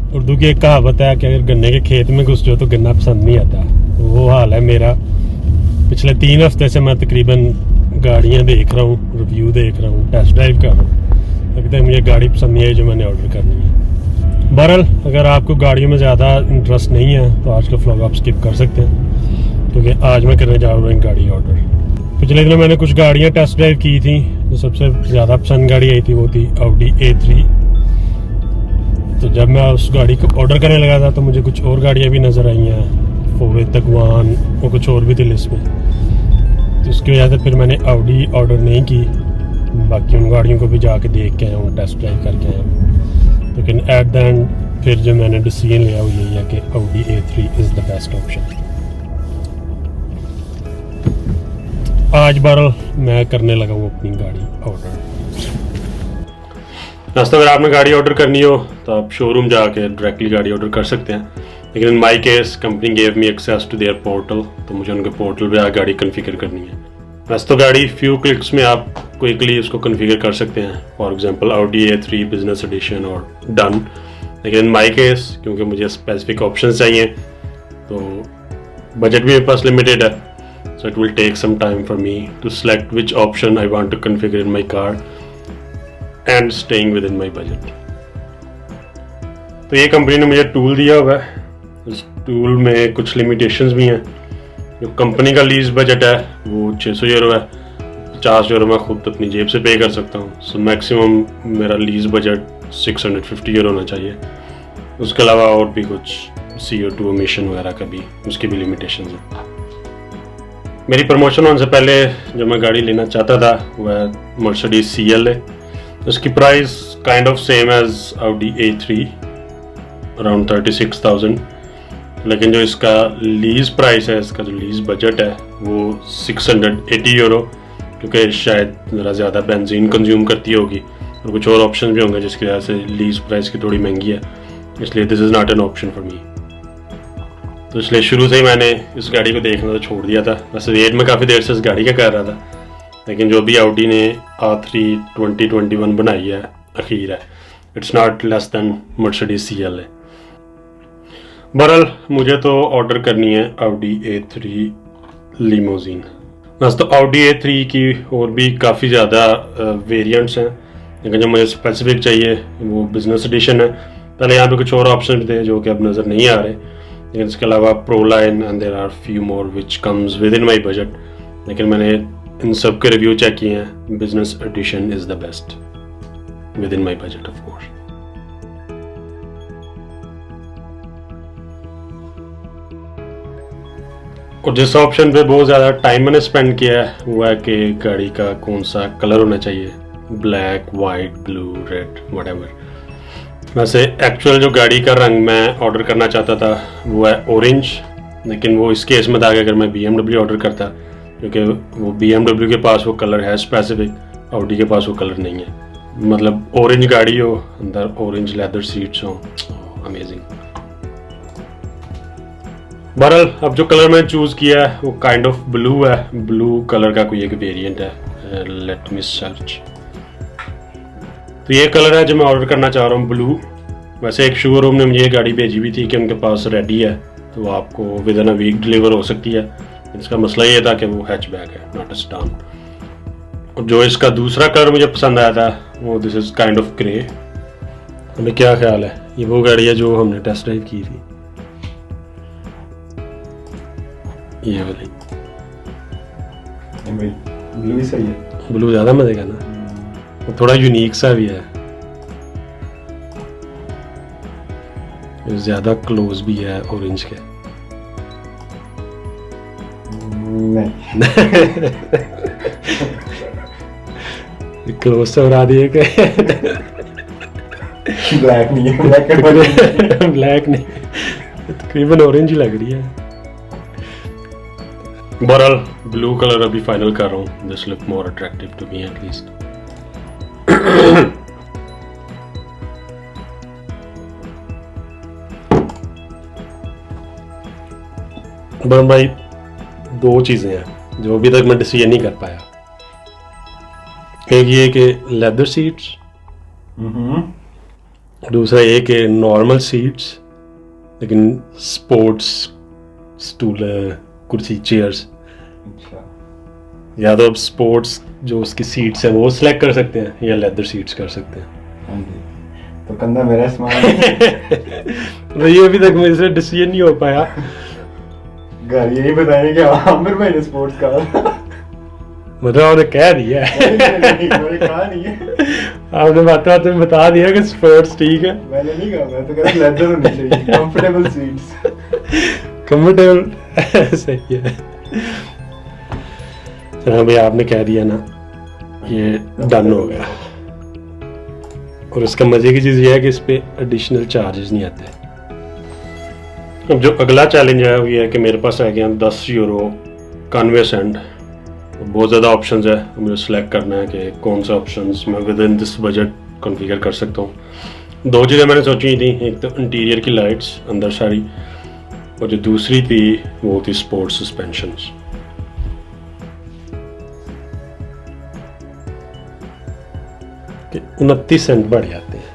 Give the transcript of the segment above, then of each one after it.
उर्दू की एक कहावत है कि अगर गन्ने के खेत में घुस जाओ तो गन्ना पसंद नहीं आता। वो हाल है मेरा। पिछले 3 हफ्ते से मैं तकरीबन गाड़ियाँ देख रहा हूँ, रिव्यू देख रहा हूँ, टेस्ट ड्राइव कर रहा हूँ। अभी तक मुझे गाड़ी पसंद नहीं आई जो मैंने ऑर्डर करनी है। बहरहाल अगर आपको गाड़ियों में ज़्यादा इंटरेस्ट नहीं है तो आज का व्लॉग आप स्किप कर सकते हैं, क्योंकि आज मैं करने जा रहा हूँ गाड़ी ऑर्डर। पिछले दिनों मैंने कुछ गाड़ियाँ टेस्ट ड्राइव की थी। जो सबसे ज़्यादा पसंद गाड़ी आई थी वो थी Audi A3। तो जब मैं उस गाड़ी को ऑर्डर करने लगा था तो मुझे कुछ और गाड़ियाँ भी नज़र आई हैं, फोवे तगवान और कुछ और भी थी लिस्ट में। तो उसकी वजह से फिर मैंने Audi ऑर्डर नहीं की। बाकी उन गाड़ियों को भी जाके देख के आया हूँ, टेस्ट ड्राइव करके आया हूँ। लेकिन एट द एंड फिर जो मैंने डिसीजन लिया वो यही है कि Audi A3 is the best option. आज बहरहाल मैं करने लगा हूँ अपनी गाड़ी ऑर्डर। दोस्तों अगर आपने गाड़ी ऑर्डर करनी हो तो आप शोरूम जाके डायरेक्टली गाड़ी ऑर्डर कर सकते हैं, लेकिन in my case company gave me access to their portal, तो मुझे उनके पोर्टल पे गाड़ी कन्फिगर करनी है। वैसे तो गाड़ी फ्यू क्लिक्स में आप क्विकली उसको कन्फिगर कर सकते हैं, for example Audi A3 business edition और डन। लेकिन इन माई केस क्योंकि मुझे स्पेसिफिक ऑप्शन चाहिए तो बजट भी मेरे पास लिमिटेड है, so it will take some time for me to select which option I want to configure in my car and staying within my budget। तो ये company ने मुझे टूल दिया हुआ है। इस टूल में कुछ लिमिटेशंस भी हैं। जो कंपनी का लीज बजट है वो 600 यूरो है, 50 यूरो मैं खुद अपनी जेब से पे कर सकता हूँ। सो मैक्सिमम मेरा लीज बजट 650 यूरो होना चाहिए। उसके अलावा और भी कुछ CO2 एमिशन वगैरह का भी उसकी भी लिमिटेशंस हैं। मेरी प्रमोशन होने से पहले जो मैं गाड़ी लेना चाहता था वह Mercedes CL है। उसकी price kind of same as Audi A3 around 36,000, लेकिन जो इसका लीज प्राइस है, इसका जो लीज बजट है वो 680 यूरो, क्योंकि शायद ज़रा ज़्यादा बेंजीन कंज्यूम करती होगी और कुछ और ऑप्शन भी होंगे जिसकी वजह से लीज प्राइस की थोड़ी महंगी है, इसलिए this is not an option for me. तो इसलिए शुरू से ही मैंने इस गाड़ी को देखना तो छोड़ दिया था। वैसे वेट में काफ़ी देर से इस गाड़ी का कर रहा था, लेकिन जो भी Audi ने A3 2021 बनाई है अखीर है, it's not less than Mercedes CL है। बहरहाल मुझे तो ऑर्डर करनी है Audi A3 लिमोजीन। बस तो Audi A3 की और भी काफ़ी ज़्यादा वेरिएंट्स हैं, लेकिन जो मुझे स्पेसिफिक चाहिए वो बिजनेस एडिशन है। पहले यहाँ पे कुछ और ऑप्शन थे जो कि अब नज़र नहीं आ रहे, लेकिन इसके अलावा pro line and there are few more which comes within my budget. लेकिन मैंने इन सब के रिव्यू चेक किए हैं, business edition is the best within my budget of course. और जिस ऑप्शन पे बहुत ज़्यादा टाइम मैंने स्पेंड किया है वो है कि गाड़ी का कौन सा कलर होना चाहिए, black, white, blue, red, whatever. वैसे एक्चुअल जो गाड़ी का रंग मैं ऑर्डर करना चाहता था वो है ऑरेंज, लेकिन वो इस केस में था कि अगर मैं BMW ऑर्डर करता, क्योंकि वो BMW के पास वो कलर है स्पेसिफिक, Audi के पास वो कलर नहीं है। मतलब ऑरेंज गाड़ी हो, अंदर ऑरेंज लेदर सीट्स हो, अमेजिंग। बहरहाल अब जो कलर मैंने चूज़ किया है वो काइंड ऑफ ब्लू है। ब्लू कलर का कोई एक वेरिएंट है, लेट मी सर्च। तो ये कलर है जो मैं ऑर्डर करना चाह रहा हूँ, ब्लू। वैसे एक शोरूम ने मुझे ये गाड़ी भेजी भी थी कि उनके पास रेडी है, तो वो आपको within a week deliver हो सकती है। इसका मसला ये था कि वो हैचबैक है, नॉट अ सेडान। और जो इसका दूसरा कलर मुझे पसंद आया था वो this is kind of grey. हमें क्या ख्याल है, ये वो गाड़ी है जो हमने टेस्ट ड्राइव की थी, ये वाली। ब्लू भी सही है, ब्लू ज़्यादा मजे का ना, थोड़ा यूनिक सा भी है, ज़्यादा क्लोज भी है ऑरेंज के। क्लोज से उड़ा दिए कि ब्लैक नहीं है, ब्लैक नहीं, तकरीबन ऑरेंज ही लग रही है। बहरहाल ब्लू कलर अभी फाइनल कर रहा हूँ, this look more attractive to me at least. Baram भाई दो चीज़ें हैं जो अभी तक मैं डिसीजन नहीं कर पाया। एक ये कि लेदर सीट्स दूसरा ये कि नॉर्मल सीट्स लेकिन स्पोर्ट्स स्टूल कुर्सी चेयर्स, अच्छा या तो अब स्पोर्ट्स जो उसकी सीट्स हैं वो सिलेक्ट कर सकते हैं या लेदर सीट्स कर सकते हैं। हाँ जी, तो कंधा मेरा इस्तेमाल तो ये अभी तक मेरे से डिसीजन नहीं हो पाया। घर यही बताएंगे कि आमिर भाई ने स्पोर्ट्स कहा। मतलब आपने कह दिया है, मैंने कहा नहीं है, आपने बात बात में बता दिया कि स्पोर्ट्स ठीक है, मैंने नहीं कहा, मैं तो कह रहा लेदर होनी चाहिए, कंफर्टेबल सीट्स। कंफर्टेबल सही है। चलो भाई आपने कह दिया ना, ये डन हो गया। और इसका मजे की चीज़ ये है कि इस पे एडिशनल चार्जेस नहीं आते। अब जो अगला चैलेंज है वो ये है कि मेरे पास आ गया 10 यूरो कन्वे सेंड। बहुत ज़्यादा ऑप्शंस है, मुझे सेलेक्ट करना है कि कौन से ऑप्शंस मैं with in this budget configure कर सकता हूँ। 2 चीज़ें मैंने सोची थी, एक तो इंटीरियर की लाइट्स अंदर सारी, और जो दूसरी थी वो थी स्पोर्ट्स सस्पेंशंस। कि 29 सेंट बढ़ जाते हैं।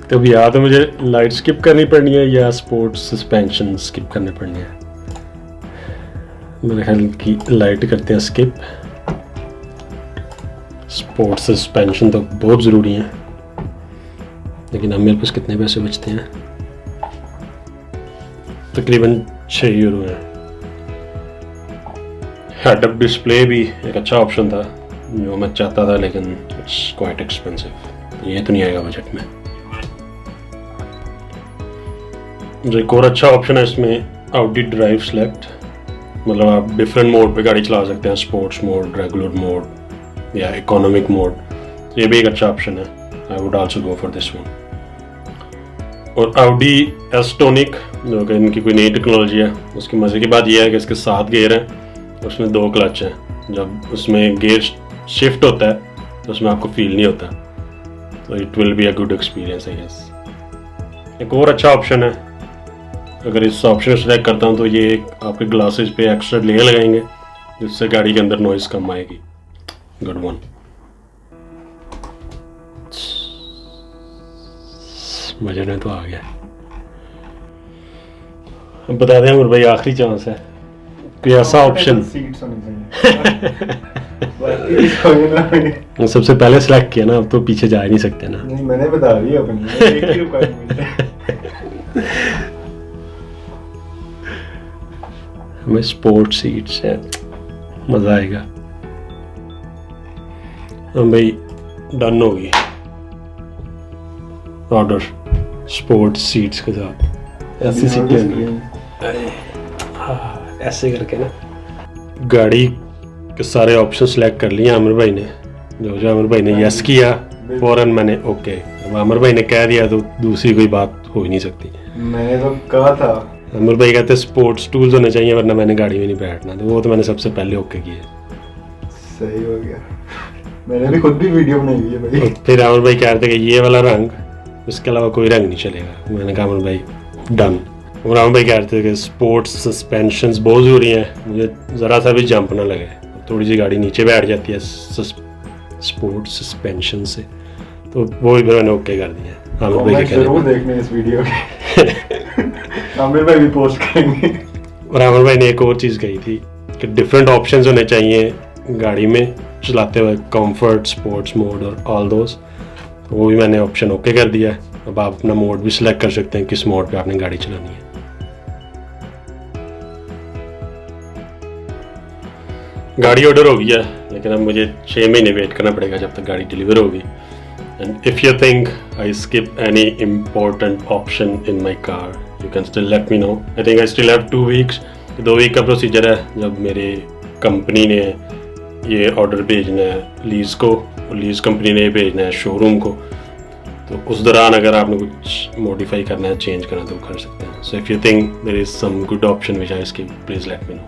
तो या तो मुझे लाइट स्किप करनी पड़नी है या स्पोर्ट्स सस्पेंशन स्किप करने पड़नी है। मेरे ख्याल की लाइट करते हैं स्किप। स्पोर्ट्स सस्पेंशन तो बहुत ज़रूरी है, लेकिन अब मेरे पास कितने पैसे बचते हैं? तकरीबन 6 यूरो है। हेड अप डिस्प्ले भी एक अच्छा ऑप्शन था जो मैं चाहता था, लेकिन इट्स क्वाइट एक्सपेंसिव, ये तो नहीं आएगा बजट में। जो एक और अच्छा ऑप्शन है इसमें, आउडी ड्राइव सेलेक्ट, मतलब आप डिफरेंट मोड पे गाड़ी चला सकते हैं, स्पोर्ट्स मोड, रेगुलर मोड या इकोनॉमिक मोड। ये भी एक अच्छा ऑप्शन है, I would also go for this one. और आउडी एस्टोनिक जो कि इनकी कोई नई टेक्नोलॉजी है, उसकी मज़े की बात यह है कि इसके 7 गियर हैं, उसमें 2 क्लच हैं। जब उसमें गियर शिफ्ट होता है तो उसमें आपको फील नहीं होता, तो it will be a good experience I guess. एक और अच्छा ऑप्शन है, अगर इस ऑप्शन को सेलेक्ट करता हूँ तो ये आपके ग्लासेस पे एक्स्ट्रा लेयर लगाएंगे जिससे गाड़ी के अंदर नॉइज़ कम आएगी। Good one. मजे में तो आ गया। अब बता दें अमर भाई, आखिरी चांस है, कोई ऐसा ऑप्शन सीट्स होनी चाहिए। सबसे पहले सेलेक्ट किया ना, अब तो पीछे जा ही नहीं सकते ना। नहीं, मैंने बता दिया अपनी, एक ही रिक्वायरमेंट है। हमें स्पोर्ट्स सीट्स है, मज़ा आएगा। हम भाई डन होगी ऑर्डर स्पोर्ट्स सीट्स के साथ। ऐसी सीटें ऐसे करके ना, गाड़ी के सारे ऑप्शन सेलेक्ट कर लिए आमिर भाई ने। जो आमिर भाई ने यस किया फौरन मैंने ओके। अब आमिर भाई ने कह दिया तो दूसरी कोई बात हो ही नहीं सकती। मैंने तो कहा था, आमिर भाई कहते स्पोर्ट्स टूल्स होने चाहिए वरना मैंने गाड़ी में नहीं बैठना, तो वो तो मैंने सबसे पहले ओके किया। सही हो गया। मैंने भी खुद भी वीडियो बनाई है भाई। और फिर आमिर भाई कह रहे थे कि ये वाला रंग, इसके अलावा कोई रंग नहीं चलेगा। मैंने कहा आमिर भाई डन। और आमिर भाई कह रहे थे कि स्पोर्ट्स सस्पेंशंस बहुत ज़रूरी हैं, मुझे ज़रा सा भी जंप ना लगे, थोड़ी सी गाड़ी नीचे बैठ जाती है स्पोर्ट्स सस्पेंशन से, तो वो भी मैंने ओके कर दिया। आमिर भाई के जरूर देखने इस वीडियो के। आमिर भाई भी पोस्ट करेंगे। और आमिर भाई ने एक और चीज़ कही थी कि डिफरेंट ऑप्शंस होने चाहिए गाड़ी में चलाते हुए, कंफर्ट, स्पोर्ट्स मोड और ऑल दोस, तो वो भी मैंने ऑप्शन ओके कर दिया है। अब आप अपना मोड भी सिलेक्ट कर सकते हैं किस मोड पे आपने गाड़ी चलानी है। गाड़ी ऑर्डर हो गया, लेकिन अब मुझे 6 महीने वेट करना पड़ेगा जब तक गाड़ी डिलीवर होगी। And if you think I skip any important option in my car, you can still let me know. I think I still have 2 weeks. 2 week का प्रोसीजर है जब मेरे कंपनी ने ये ऑर्डर भेजना है लीज़ को, और लीज़ कंपनी ने भेजना है शोरूम को। तो उस दौरान अगर आपने कुछ मॉडिफाई करना है, चेंज करना है, तो कर सकते हैं। So if you think there is some good option which I skip, please let me no.